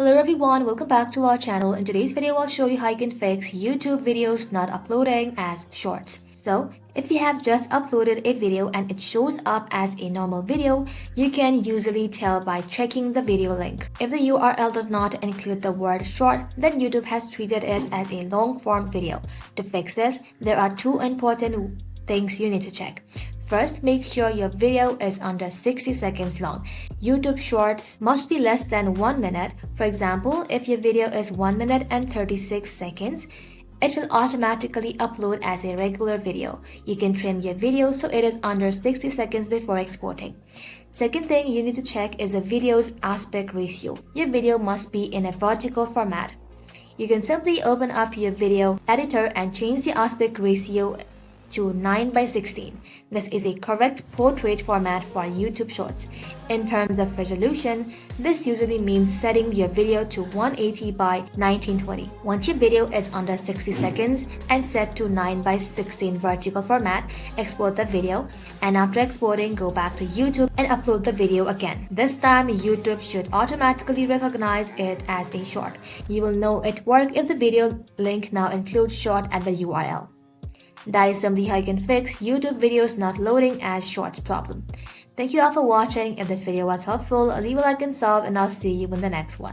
Hello everyone, welcome back to our channel. In today's video, I'll show you how you can fix YouTube videos not uploading as shorts. So, if you have just uploaded a video and it shows up as a normal video, you can usually tell by checking the video link. If the URL does not include the word short, then YouTube has treated it as a long form video. To fix this, there are two important things you need to check. First, make sure your video is under 60 seconds long. YouTube Shorts must be less than 1 minute. For example, if your video is 1 minute and 36 seconds, it will automatically upload as a regular video. You can trim your video so it is under 60 seconds before exporting. Second thing you need to check is a video's aspect ratio. Your video must be in a vertical format. You can simply open up your video editor and change the aspect ratio to 9:16. This is a correct portrait format for YouTube Shorts. In terms of resolution, this usually means setting your video to 180 by 1920. Once your video is under 60 seconds and set to 9:16 vertical format, export the video, and after exporting, go back to YouTube and upload the video again. This time, YouTube should automatically recognize it as a short. You will know it worked if the video link now includes short at the URL. That is simply how you can fix YouTube videos not loading as shorts problem. Thank you all for watching. If this video was helpful, leave a like and sub, and I'll see you in the next one.